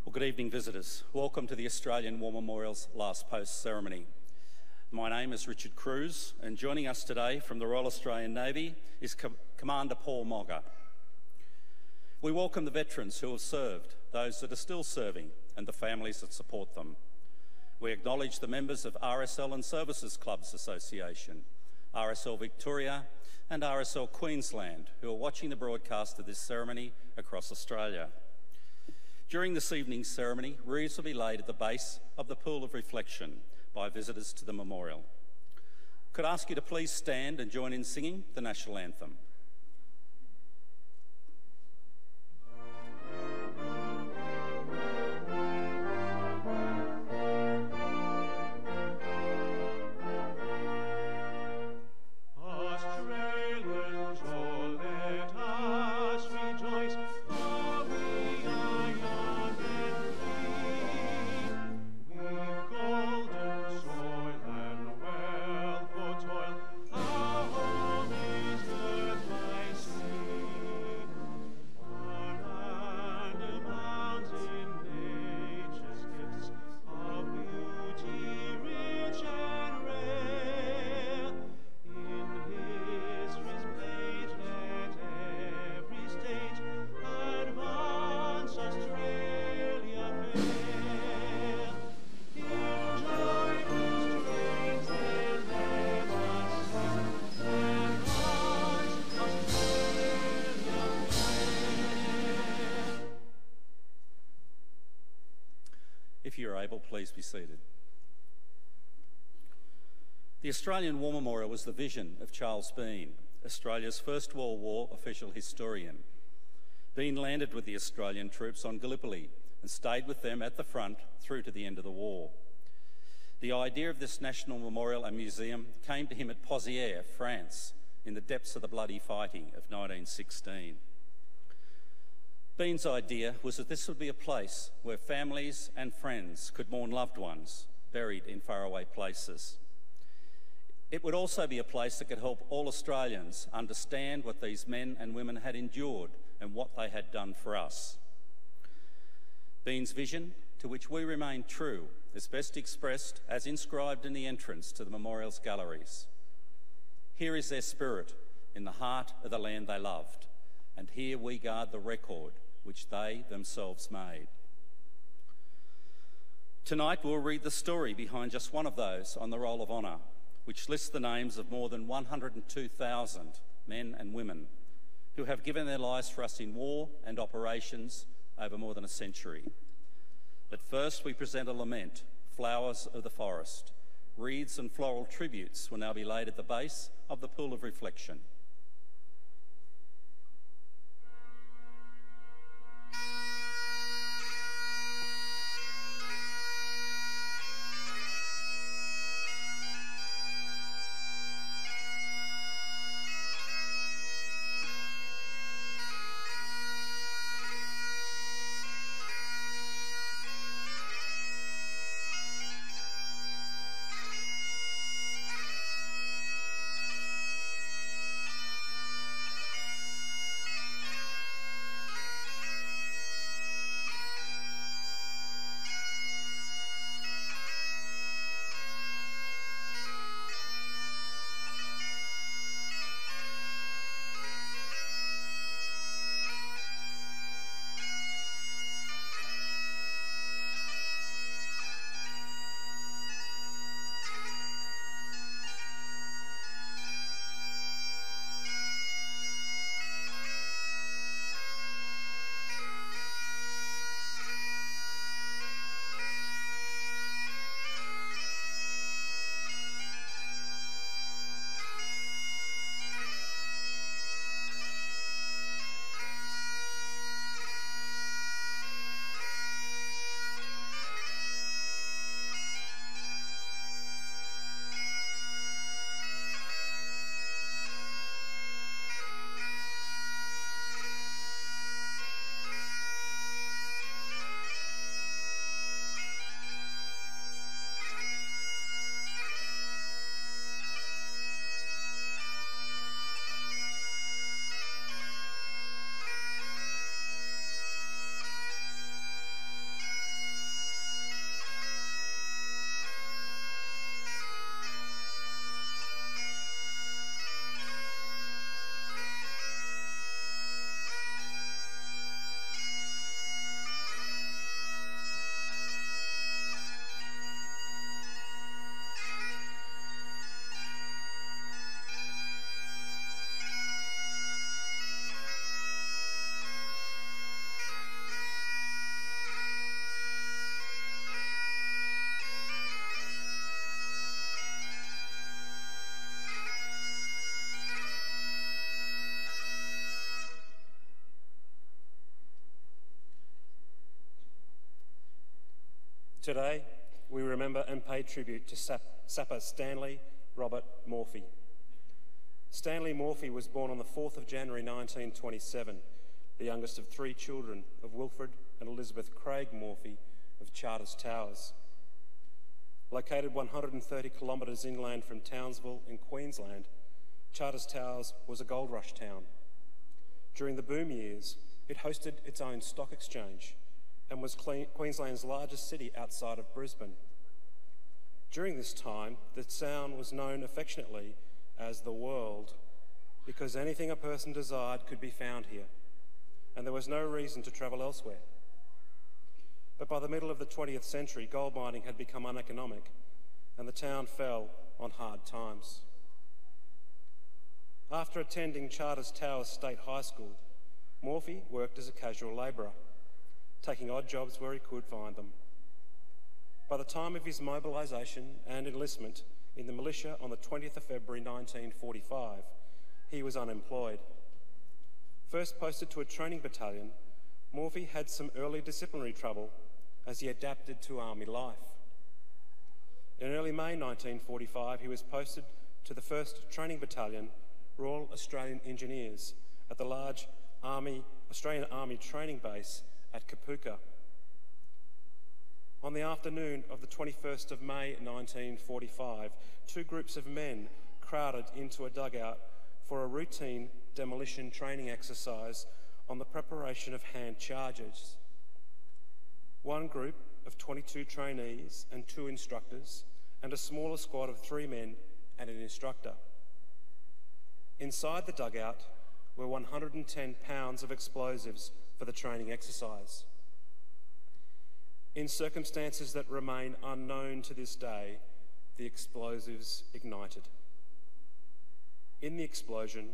Well, good evening, visitors. Welcome to the Australian War Memorial's last post ceremony. My name is Richard Cruz, and joining us today from the Royal Australian Navy is Commander Paul Mogger. We welcome the veterans who have served, those that are still serving, and the families that support them. We acknowledge the members of RSL and Services Clubs Association, RSL Victoria and RSL Queensland, who are watching the broadcast of this ceremony across Australia. During this evening's ceremony, wreaths will be laid at the base of the Pool of Reflection by visitors to the memorial. Could I ask you to please stand and join in singing the National Anthem. If you're able, please be seated. The Australian War Memorial was the vision of Charles Bean, Australia's First World War official historian. Bean landed with the Australian troops on Gallipoli and stayed with them at the front through to the end of the war. The idea of this national memorial and museum came to him at Pozières, France, in the depths of the bloody fighting of 1916. Bean's idea was that this would be a place where families and friends could mourn loved ones buried in faraway places. It would also be a place that could help all Australians understand what these men and women had endured and what they had done for us. Bean's vision, to which we remain true, is best expressed as inscribed in the entrance to the memorial's galleries. Here is their spirit in the heart of the land they loved, and here we guard the record which they themselves made. Tonight we'll read the story behind just one of those on the Roll of Honour, which lists the names of more than 102,000 men and women who have given their lives for us in war and operations over more than a century. But first we present a lament, Flowers of the Forest. Wreaths and floral tributes will now be laid at the base of the Pool of Reflection. Today, we remember and pay tribute to Sapper Stanley Robert Morphy. Stanley Morphy was born on the 4th of January 1927, the youngest of 3 children of Wilfred and Elizabeth Craig Morphy of Charters Towers. Located 130 kilometres inland from Townsville in Queensland, Charters Towers was a gold rush town. During the boom years, it hosted its own stock exchange and was Queensland's largest city outside of Brisbane. During this time, the town was known affectionately as the world because anything a person desired could be found here, and there was no reason to travel elsewhere. But by the middle of the 20th century, gold mining had become uneconomic and the town fell on hard times. After attending Charters Towers State High School, Morphy worked as a casual labourer, taking odd jobs where he could find them. By the time of his mobilisation and enlistment in the militia on the 20th of February 1945, he was unemployed. First posted to a training battalion, Morphy had some early disciplinary trouble as he adapted to army life. In early May 1945, he was posted to the 1st Training Battalion, Royal Australian Engineers, at the large Australian Army training base at Kapuka. On the afternoon of the 21st of May 1945, 2 groups of men crowded into a dugout for a routine demolition training exercise on the preparation of hand charges. One group of 22 trainees and 2 instructors, and a smaller squad of 3 men and an instructor. Inside the dugout were 110 pounds of explosives for the training exercise. In circumstances that remain unknown to this day, the explosives ignited. In the explosion,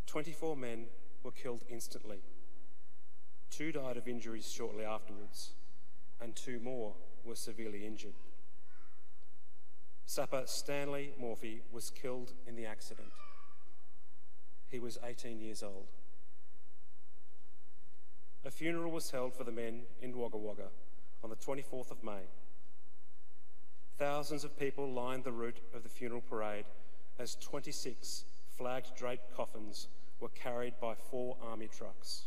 24 men were killed instantly. 2 died of injuries shortly afterwards, and 2 more were severely injured. Sapper Stanley Morphy was killed in the accident. He was 18 years old. A funeral was held for the men in Wagga Wagga on the 24th of May. Thousands of people lined the route of the funeral parade as 26 flag-draped coffins were carried by 4 army trucks.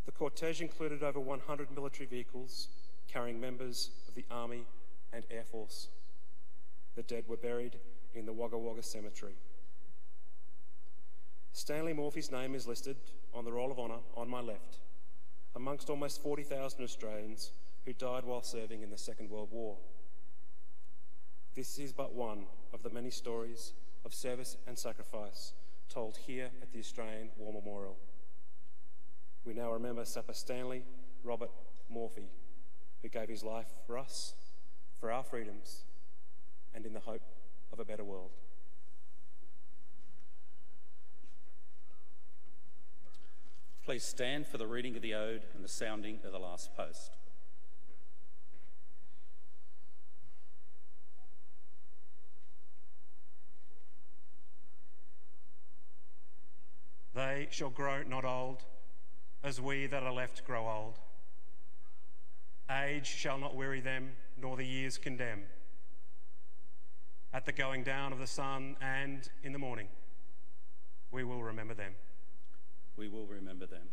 The cortege included over 100 military vehicles carrying members of the Army and Air Force. The dead were buried in the Wagga Wagga Cemetery. Stanley Morphy's name is listed on the Roll of Honour on my left, amongst almost 40,000 Australians who died while serving in the Second World War. This is but one of the many stories of service and sacrifice told here at the Australian War Memorial. We now remember Sapper Stanley Robert Morphy, who gave his life for us, for our freedoms, and in the hope of a better world. Please stand for the reading of the ode and the sounding of the last post. They shall grow not old, as we that are left grow old. Age shall not weary them, nor the years condemn. At the going down of the sun and in the morning, we will remember them. We will remember them.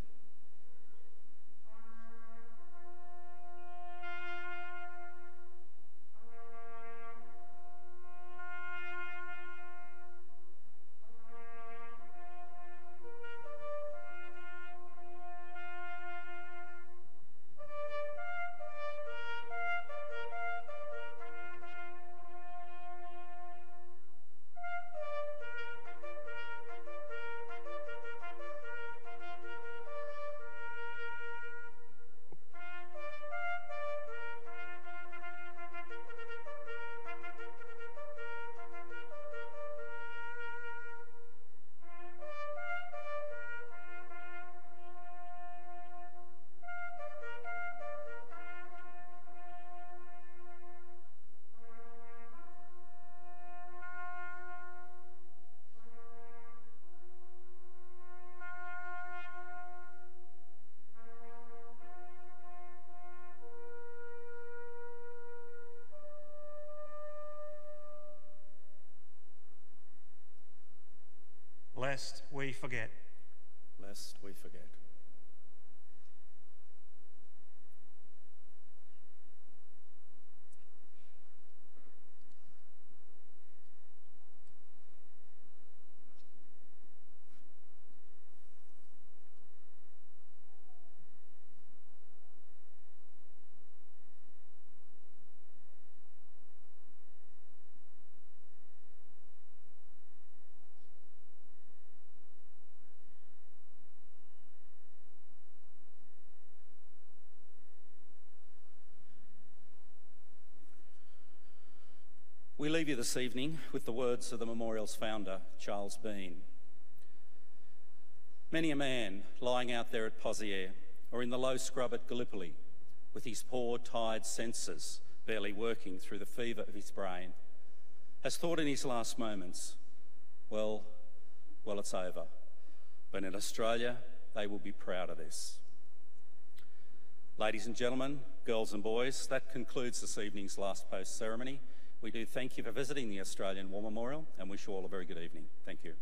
lest we forget. Lest we forget. We leave you this evening with the words of the memorial's founder, Charles Bean. Many a man lying out there at Pozières or in the low scrub at Gallipoli, with his poor, tired senses barely working through the fever of his brain, has thought in his last moments, well, it's over. But in Australia, they will be proud of this. Ladies and gentlemen, girls and boys, that concludes this evening's last post ceremony. We do thank you for visiting the Australian War Memorial and wish you all a very good evening. Thank you.